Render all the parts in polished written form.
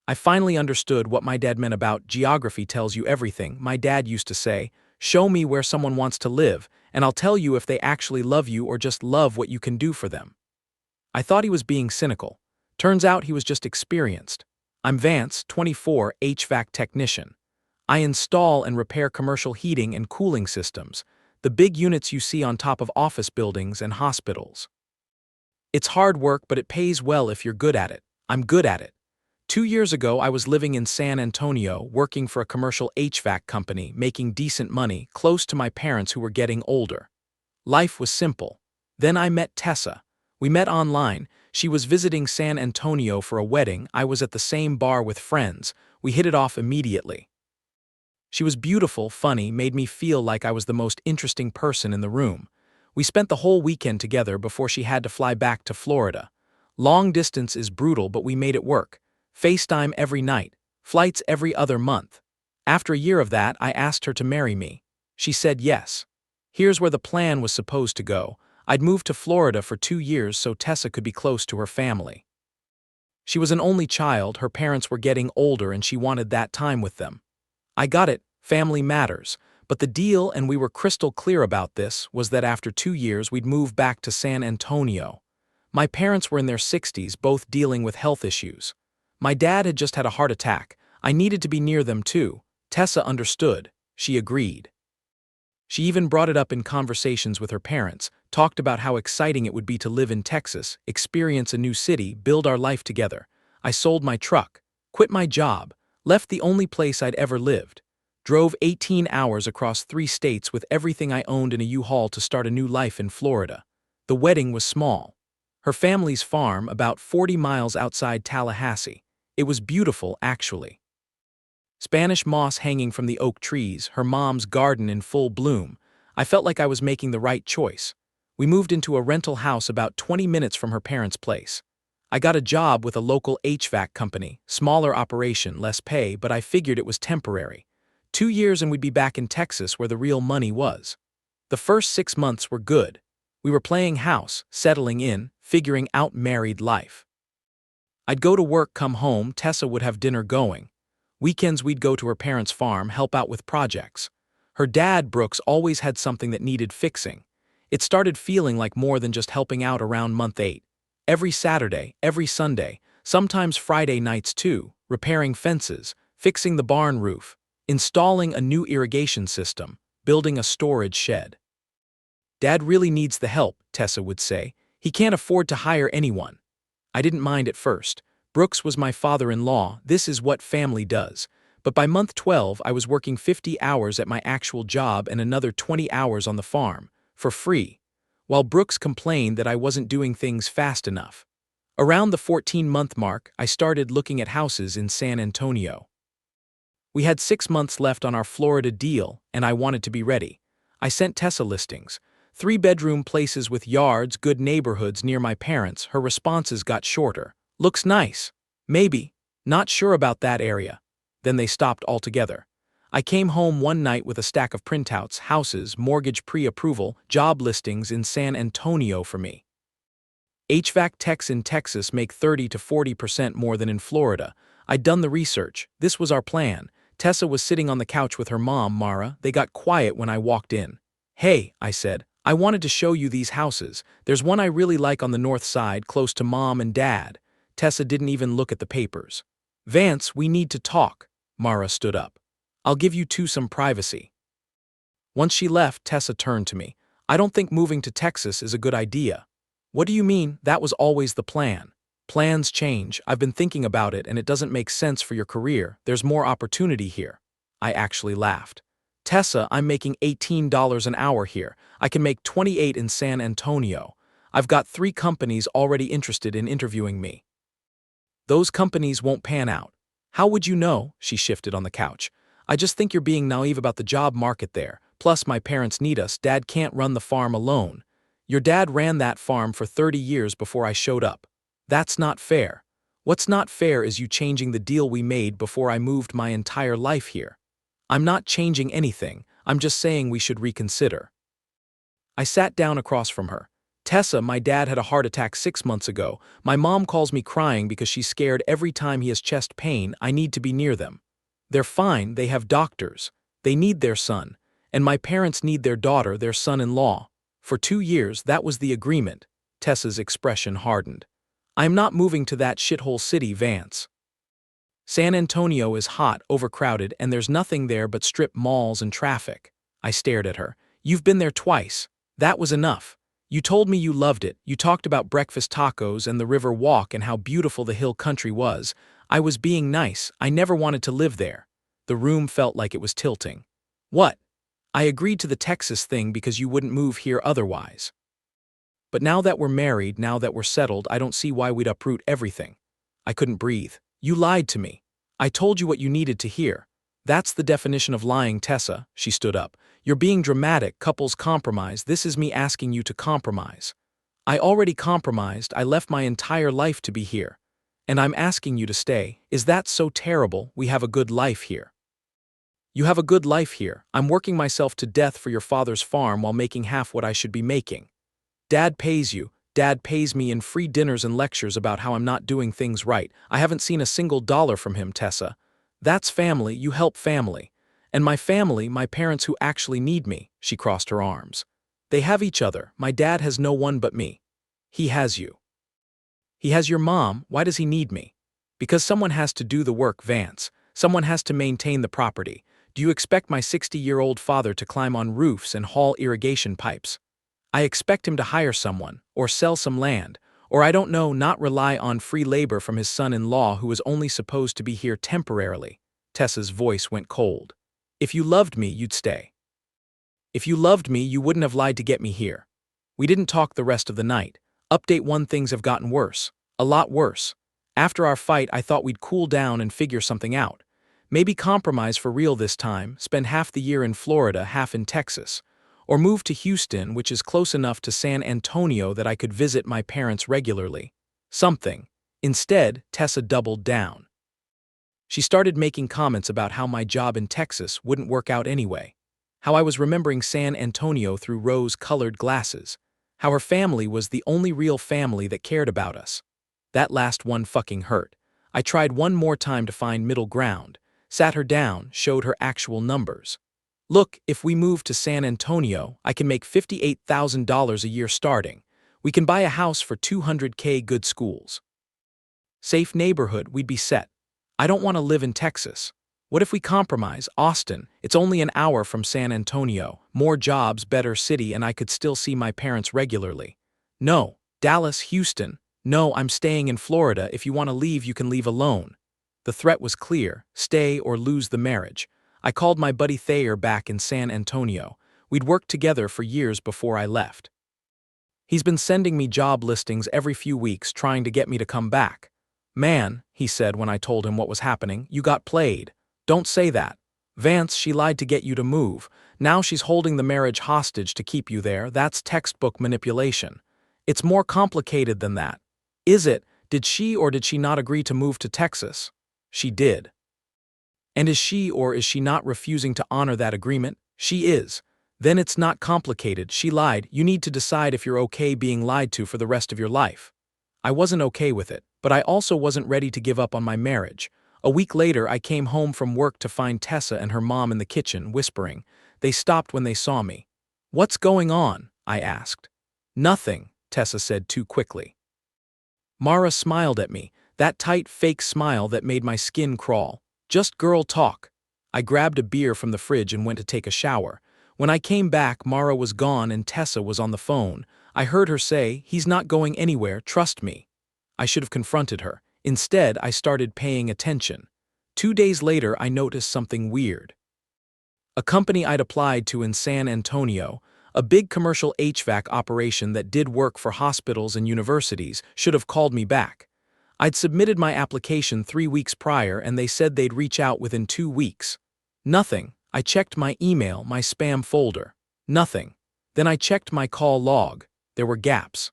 I finally understood what my dad meant about geography tells you everything. My dad used to say, "Show me where someone wants to live, and I'll tell you if they actually love you or just love what you can do for them." I thought he was being cynical. Turns out he was just experienced. I'm Vance, 24, HVAC technician. I install and repair commercial heating and cooling systems, the big units you see on top of office buildings and hospitals. It's hard work, but it pays well if you're good at it. I'm good at it. 2 years ago, I was living in San Antonio, working for a commercial HVAC company, making decent money, close to my parents who were getting older. Life was simple. Then I met Tessa. We met online. She was visiting San Antonio for a wedding. I was at the same bar with friends. We hit it off immediately. She was beautiful, funny, made me feel like I was the most interesting person in the room. We spent the whole weekend together before she had to fly back to Florida. Long distance is brutal, but we made it work. FaceTime every night, flights every other month. After a year of that, I asked her to marry me. She said yes. Here's where the plan was supposed to go. I'd moved to Florida for 2 years so Tessa could be close to her family. She was an only child, her parents were getting older and she wanted that time with them. I got it, family matters, but the deal, and we were crystal clear about this, was that after 2 years we'd move back to San Antonio. My parents were in their 60s, both dealing with health issues. My dad had just had a heart attack. I needed to be near them too. Tessa understood. She agreed. She even brought it up in conversations with her parents, talked about how exciting it would be to live in Texas, experience a new city, build our life together. I sold my truck, quit my job, left the only place I'd ever lived, drove 18 hours across 3 states with everything I owned in a U-Haul to start a new life in Florida. The wedding was small. Her family's farm, about 40 miles outside Tallahassee. It was beautiful, actually. Spanish moss hanging from the oak trees, her mom's garden in full bloom. I felt like I was making the right choice. We moved into a rental house about 20 minutes from her parents' place. I got a job with a local HVAC company, smaller operation, less pay, but I figured it was temporary. 2 years and we'd be back in Texas where the real money was. The first 6 months were good. We were playing house, settling in, figuring out married life. I'd go to work, come home, Tessa would have dinner going. Weekends we'd go to her parents' farm, help out with projects. Her dad, Brooks, always had something that needed fixing. It started feeling like more than just helping out around month 8. Every Saturday, every Sunday, sometimes Friday nights too, repairing fences, fixing the barn roof, installing a new irrigation system, building a storage shed. "Dad really needs the help," Tessa would say. "He can't afford to hire anyone." I didn't mind at first. Brooks was my father-in-law, this is what family does. But by month 12, I was working 50 hours at my actual job and another 20 hours on the farm, for free, while Brooks complained that I wasn't doing things fast enough. Around the 14-month mark, I started looking at houses in San Antonio. We had 6 months left on our Florida deal, and I wanted to be ready. I sent Tessa listings. 3-bedroom places with yards, good neighborhoods near my parents. Her responses got shorter. "Looks nice. Maybe. Not sure about that area." Then they stopped altogether. I came home one night with a stack of printouts, houses, mortgage pre-approval, job listings in San Antonio for me. HVAC techs in Texas make 30 to 40% more than in Florida. I'd done the research. This was our plan. Tessa was sitting on the couch with her mom, Mara. They got quiet when I walked in. "Hey," I said, "I wanted to show you these houses. There's one I really like on the north side, close to Mom and Dad." Tessa didn't even look at the papers. "Vance, we need to talk." Mara stood up. "I'll give you two some privacy." Once she left, Tessa turned to me. "I don't think moving to Texas is a good idea." "What do you mean? That was always the plan." "Plans change. I've been thinking about it and it doesn't make sense for your career. There's more opportunity here." I actually laughed. "Tessa, I'm making $18 an hour here. I can make 28 in San Antonio. I've got 3 companies already interested in interviewing me." "Those companies won't pan out." "How would you know?" She shifted on the couch. "I just think you're being naive about the job market there. Plus, my parents need us. Dad can't run the farm alone. Your dad ran that farm for 30 years before I showed up. That's not fair." "What's not fair is you changing the deal we made before I moved my entire life here." "I'm not changing anything. I'm just saying we should reconsider." I sat down across from her. Tessa, my dad had a heart attack 6 months ago. My mom calls me crying because she's scared every time he has chest pain. I need to be near them. They're fine, they have doctors. They need their son. And my parents need their daughter, their son-in-law. For 2 years, that was the agreement. Tessa's expression hardened. I'm not moving to that shithole city, Vance. San Antonio is hot, overcrowded, and there's nothing there but strip malls and traffic. I stared at her. You've been there twice. That was enough. You told me you loved it. You talked about breakfast tacos and the river walk and how beautiful the hill country was. I was being nice. I never wanted to live there. The room felt like it was tilting. What? I agreed to the Texas thing because you wouldn't move here otherwise. But now that we're married, now that we're settled, I don't see why we'd uproot everything. I couldn't breathe. You lied to me. I told you what you needed to hear. That's the definition of lying, Tessa. She stood up. You're being dramatic. Couples compromise. This is me asking you to compromise. I already compromised. I left my entire life to be here. And I'm asking you to stay. Is that so terrible? We have a good life here. You have a good life here. I'm working myself to death for your father's farm while making half what I should be making. Dad pays you. Dad pays me in free dinners and lectures about how I'm not doing things right. I haven't seen a single dollar from him, Tessa. That's family. You help family. And my family, my parents who actually need me. She crossed her arms. They have each other. My dad has no one but me. He has you. He has your mom. Why does he need me? Because someone has to do the work, Vance. Someone has to maintain the property. Do you expect my 60-year-old father to climb on roofs and haul irrigation pipes? I expect him to hire someone, or sell some land, or I don't know, not rely on free labor from his son-in-law who is only supposed to be here temporarily. Tessa's voice went cold. If you loved me, you'd stay. If you loved me, you wouldn't have lied to get me here. We didn't talk the rest of the night. Update 1, things have gotten worse. A lot worse. After our fight, I thought we'd cool down and figure something out. Maybe compromise for real this time, spend half the year in Florida, half in Texas. Or move to Houston, which is close enough to San Antonio that I could visit my parents regularly. Something. Instead, Tessa doubled down. She started making comments about how my job in Texas wouldn't work out anyway. How I was remembering San Antonio through rose-colored glasses. How her family was the only real family that cared about us. That last one fucking hurt. I tried one more time to find middle ground. Sat her down, showed her actual numbers. Look, if we move to San Antonio, I can make $58,000 a year starting. We can buy a house for $200K, good schools. Safe neighborhood, we'd be set. I don't want to live in Texas. What if we compromise? Austin, it's only an hour from San Antonio. More jobs, better city, and I could still see my parents regularly. No. Dallas, Houston. No, I'm staying in Florida. If you want to leave, you can leave alone. The threat was clear. Stay or lose the marriage. I called my buddy Thayer back in San Antonio. We'd worked together for years before I left. He's been sending me job listings every few weeks trying to get me to come back. Man, he said when I told him what was happening, you got played. Don't say that. Vance, she lied to get you to move. Now she's holding the marriage hostage to keep you there. That's textbook manipulation. It's more complicated than that. Is it? Did she or did she not agree to move to Texas? She did. And is she or is she not refusing to honor that agreement? She is. Then it's not complicated. She lied. You need to decide if you're okay being lied to for the rest of your life. I wasn't okay with it, but I also wasn't ready to give up on my marriage. A week later, I came home from work to find Tessa and her mom in the kitchen, whispering. They stopped when they saw me. What's going on? I asked. Nothing, Tessa said too quickly. Mara smiled at me, that tight, fake smile that made my skin crawl. Just girl talk. I grabbed a beer from the fridge and went to take a shower. When I came back, Mara was gone and Tessa was on the phone. I heard her say, "He's not going anywhere, trust me." I should have confronted her. Instead, I started paying attention. 2 days later, I noticed something weird. A company I'd applied to in San Antonio, a big commercial HVAC operation that did work for hospitals and universities, should have called me back. I'd submitted my application 3 weeks prior and they said they'd reach out within 2 weeks. Nothing. I checked my email, my spam folder. Nothing. Then I checked my call log. There were gaps.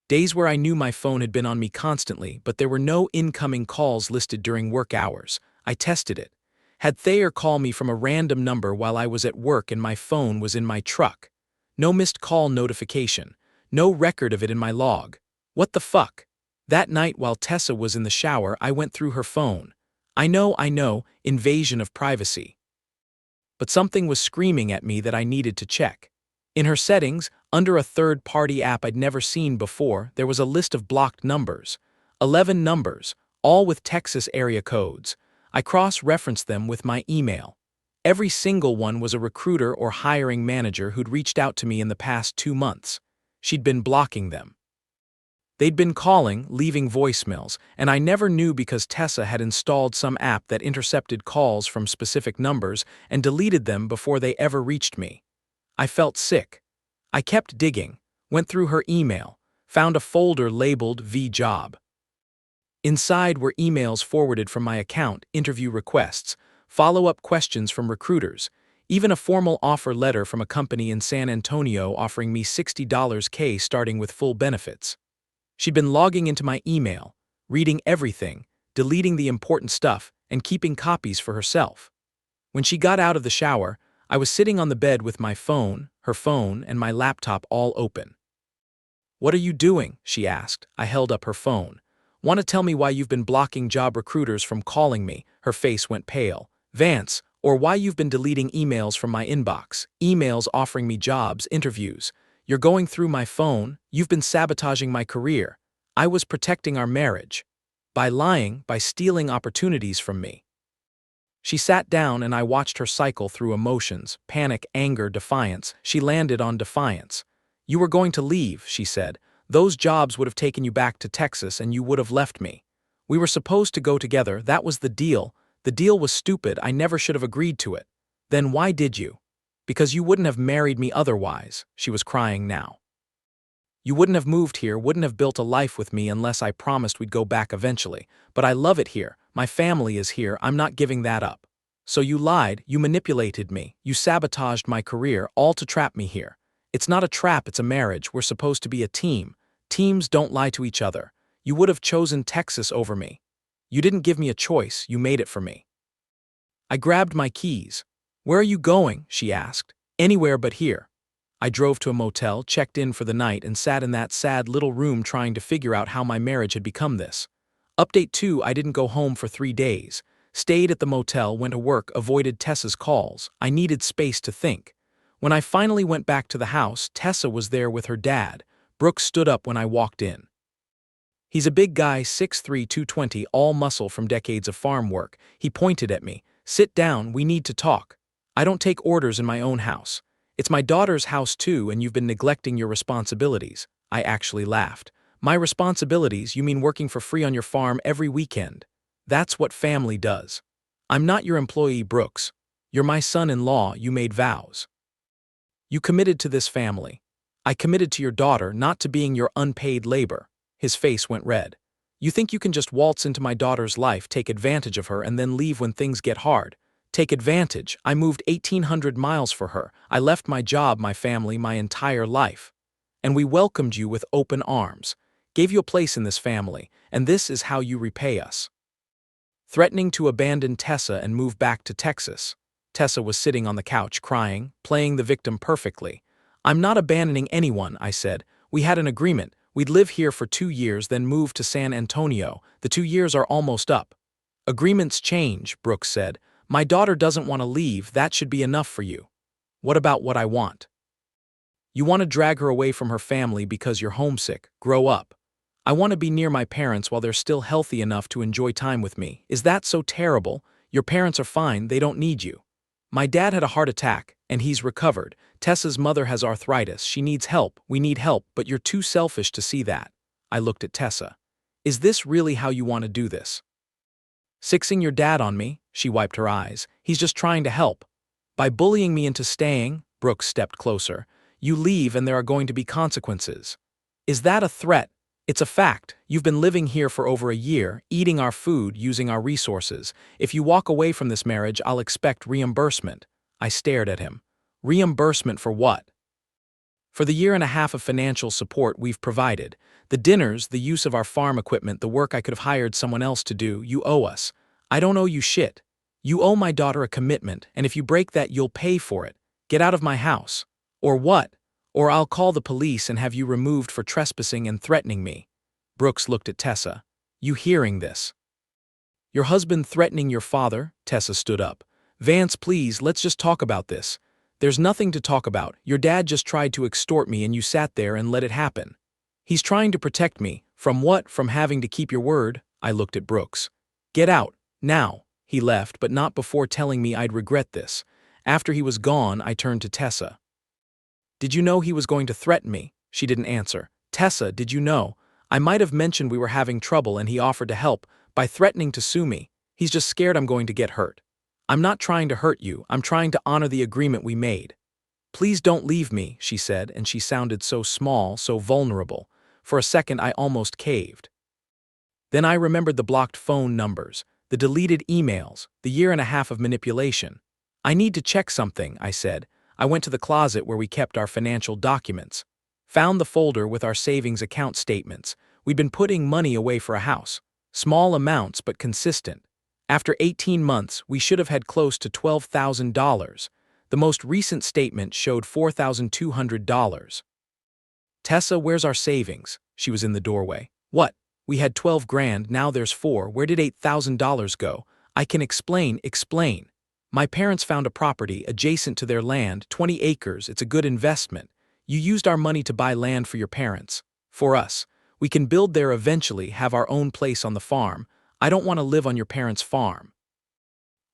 Days where I knew my phone had been on me constantly, but there were no incoming calls listed during work hours. I tested it. Had Thayer call me from a random number while I was at work and my phone was in my truck. No missed call notification. No record of it in my log. What the fuck? That night while Tessa was in the shower, I went through her phone. I know, invasion of privacy. But something was screaming at me that I needed to check. In her settings, under a third-party app I'd never seen before, there was a list of blocked numbers. 11 numbers, all with Texas area codes. I cross-referenced them with my email. Every single one was a recruiter or hiring manager who'd reached out to me in the past 2 months. She'd been blocking them. They'd been calling, leaving voicemails, and I never knew because Tessa had installed some app that intercepted calls from specific numbers and deleted them before they ever reached me. I felt sick. I kept digging, went through her email, found a folder labeled V-Job. Inside were emails forwarded from my account, interview requests, follow-up questions from recruiters, even a formal offer letter from a company in San Antonio offering me $60K starting with full benefits. She'd been logging into my email, reading everything, deleting the important stuff, and keeping copies for herself. When she got out of the shower, I was sitting on the bed with my phone, her phone, and my laptop all open. "What are you doing?" she asked. I held up her phone. "Want to tell me why you've been blocking job recruiters from calling me?" Her face went pale. "Vance, or why you've been deleting emails from my inbox, emails offering me jobs, interviews. You're going through my phone, you've been sabotaging my career. I was protecting our marriage. By lying, by stealing opportunities from me." She sat down and I watched her cycle through emotions, panic, anger, defiance. She landed on defiance. "You were going to leave," she said. "Those jobs would have taken you back to Texas and you would have left me. We were supposed to go together, that was the deal. The deal was stupid, I never should have agreed to it. Then why did you? Because you wouldn't have married me otherwise." She was crying now. "You wouldn't have moved here, wouldn't have built a life with me unless I promised we'd go back eventually. But I love it here, my family is here, I'm not giving that up. So you lied, you manipulated me, you sabotaged my career, all to trap me here. It's not a trap, it's a marriage, we're supposed to be a team. Teams don't lie to each other. You would have chosen Texas over me. You didn't give me a choice, you made it for me." I grabbed my keys. "Where are you going?" she asked. "Anywhere but here." I drove to a motel, checked in for the night, and sat in that sad little room trying to figure out how my marriage had become this. Update 2, I didn't go home for 3 days. Stayed at the motel, went to work, avoided Tessa's calls. I needed space to think. When I finally went back to the house, Tessa was there with her dad. Brooks stood up when I walked in. He's a big guy, 6'3", 220, all muscle from decades of farm work. He pointed at me. "Sit down, we need to talk. I don't take orders in my own house. It's my daughter's house too, and you've been neglecting your responsibilities." I actually laughed. "My responsibilities, you mean working for free on your farm every weekend? That's what family does. I'm not your employee, Brooks. You're my son-in-law, you made vows. You committed to this family. I committed to your daughter, not to being your unpaid labor." His face went red. "You think you can just waltz into my daughter's life, take advantage of her, and then leave when things get hard? Take advantage? I moved 1,800 miles for her. I left my job, my family, my entire life. And we welcomed you with open arms. Gave you a place in this family, and this is how you repay us." Threatening to abandon Tessa and move back to Texas. Tessa was sitting on the couch, crying, playing the victim perfectly. "I'm not abandoning anyone," I said. "We had an agreement. We'd live here for 2 years, then move to San Antonio. The 2 years are almost up." "Agreements change," Brooks said. "My daughter doesn't want to leave, that should be enough for you. What about what I want? You want to drag her away from her family because you're homesick. Grow up. I want to be near my parents while they're still healthy enough to enjoy time with me. Is that so terrible? Your parents are fine, they don't need you. My dad had a heart attack, and he's recovered. Tessa's mother has arthritis, she needs help, we need help, but you're too selfish to see that." I looked at Tessa. "Is this really how you want to do this? Sixing your dad on me?" She wiped her eyes. "He's just trying to help. By bullying me into staying," Brooks stepped closer, "you leave and there are going to be consequences." "Is that a threat? It's a fact. You've been living here for over a year, eating our food, using our resources. If you walk away from this marriage, I'll expect reimbursement." I stared at him. "Reimbursement for what?" "For the 1.5 years of financial support we've provided. The dinners, the use of our farm equipment, the work I could have hired someone else to do, you owe us. I don't owe you shit. You owe my daughter a commitment, and if you break that, you'll pay for it. Get out of my house." "Or what? Or I'll call the police and have you removed for trespassing and threatening me. Brooks looked at Tessa. You hearing this? Your husband threatening your father? Tessa stood up. Vance, please, let's just talk about this. There's nothing to talk about. Your dad just tried to extort me and you sat there and let it happen. He's trying to protect me. From what? From having to keep your word? I looked at Brooks. Get out. Now. He left, but not before telling me I'd regret this. After he was gone, I turned to Tessa. Did you know he was going to threaten me? She didn't answer. Tessa, did you know? I might have mentioned we were having trouble and he offered to help by threatening to sue me. He's just scared I'm going to get hurt. I'm not trying to hurt you. I'm trying to honor the agreement we made. Please don't leave me, she said, and she sounded so small, so vulnerable. For a second, I almost caved. Then I remembered the blocked phone numbers, the deleted emails, the year and a half of manipulation. I need to check something, I said. I went to the closet where we kept our financial documents. Found the folder with our savings account statements. We'd been putting money away for a house. Small amounts, but consistent. After 18 months, we should have had close to $12,000. The most recent statement showed $4,200. Tessa, where's our savings? She was in the doorway. What? We had 12 grand, now there's 4. Where did $8,000 go? I can explain. My parents found a property adjacent to their land, 20 acres. It's a good investment. You used our money to buy land for your parents. For us. We can build there eventually, have our own place on the farm. I don't want to live on your parents' farm.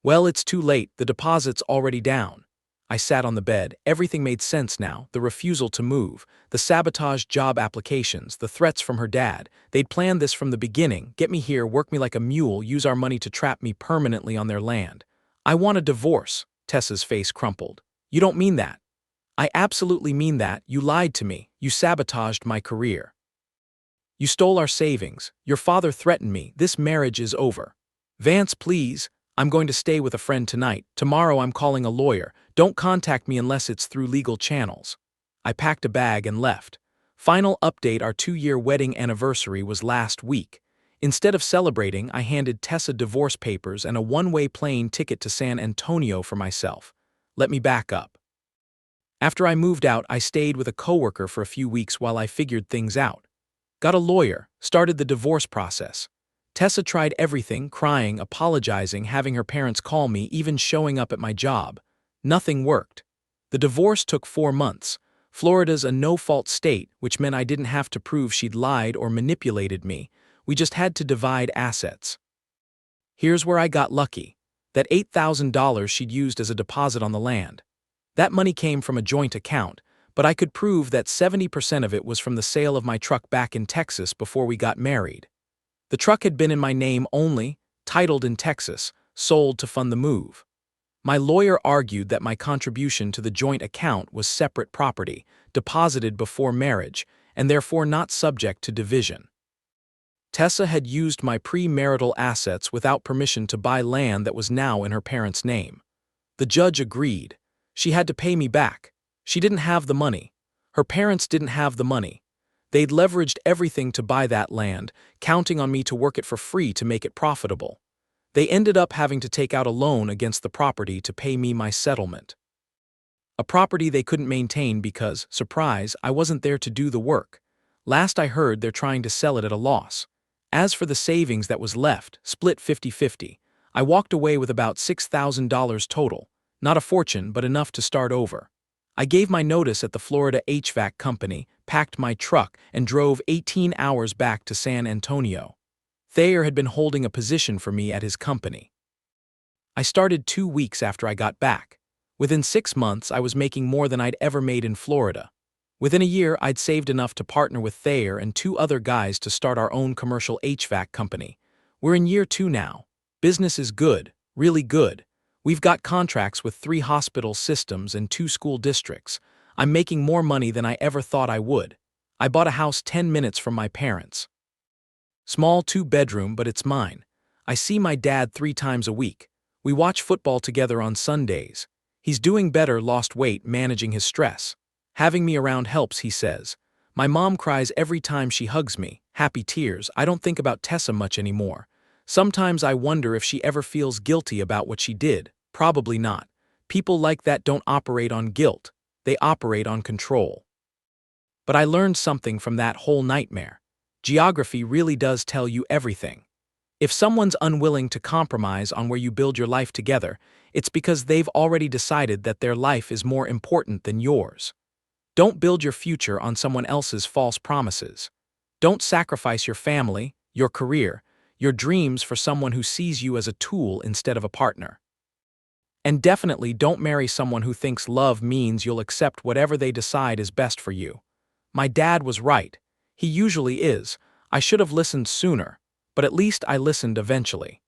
Well, it's too late. The deposit's already down. I sat on the bed. Everything made sense now. The refusal to move, the sabotage job applications, the threats from her dad. They'd planned this from the beginning. Get me here, work me like a mule, use our money to trap me permanently on their land. I want a divorce. Tessa's face crumpled. You don't mean that. I absolutely mean that. You lied to me. You sabotaged my career. You stole our savings. Your father threatened me. This marriage is over. Vance, please. I'm going to stay with a friend tonight. Tomorrow I'm calling a lawyer. Don't contact me unless it's through legal channels. I packed a bag and left. Final update, our 2-year wedding anniversary was last week. Instead of celebrating, I handed Tessa divorce papers and a one-way plane ticket to San Antonio for myself. Let me back up. After I moved out, I stayed with a coworker for a few weeks while I figured things out. Got a lawyer, started the divorce process. Tessa tried everything, crying, apologizing, having her parents call me, even showing up at my job. Nothing worked. The divorce took 4 months. Florida's a no-fault state, which meant I didn't have to prove she'd lied or manipulated me. We just had to divide assets. Here's where I got lucky. That $8,000 she'd used as a deposit on the land. That money came from a joint account, but I could prove that 70% of it was from the sale of my truck back in Texas before we got married. The truck had been in my name only, titled in Texas, sold to fund the move. My lawyer argued that my contribution to the joint account was separate property, deposited before marriage, and therefore not subject to division. Tessa had used my premarital assets without permission to buy land that was now in her parents' name. The judge agreed. She had to pay me back. She didn't have the money. Her parents didn't have the money. They'd leveraged everything to buy that land, counting on me to work it for free to make it profitable. They ended up having to take out a loan against the property to pay me my settlement. A property they couldn't maintain because, surprise, I wasn't there to do the work. Last I heard, they're trying to sell it at a loss. As for the savings that was left, split 50-50, I walked away with about $6,000 total. Not a fortune, but enough to start over. I gave my notice at the Florida HVAC company, packed my truck, and drove 18 hours back to San Antonio. Thayer had been holding a position for me at his company. I started 2 weeks after I got back. Within 6 months, I was making more than I'd ever made in Florida. Within a year, I'd saved enough to partner with Thayer and 2 other guys to start our own commercial HVAC company. We're in year 2 now. Business is good, really good. We've got contracts with 3 hospital systems and 2 school districts. I'm making more money than I ever thought I would. I bought a house 10 minutes from my parents. Small 2-bedroom, but it's mine. I see my dad 3 times a week. We watch football together on Sundays. He's doing better, lost weight, managing his stress. Having me around helps, he says. My mom cries every time she hugs me, happy tears. I don't think about Tessa much anymore. Sometimes I wonder if she ever feels guilty about what she did. Probably not. People like that don't operate on guilt. They operate on control. But I learned something from that whole nightmare. Geography really does tell you everything. If someone's unwilling to compromise on where you build your life together, it's because they've already decided that their life is more important than yours. Don't build your future on someone else's false promises. Don't sacrifice your family, your career, your dreams for someone who sees you as a tool instead of a partner. And definitely don't marry someone who thinks love means you'll accept whatever they decide is best for you. My dad was right. He usually is. I should have listened sooner, but at least I listened eventually.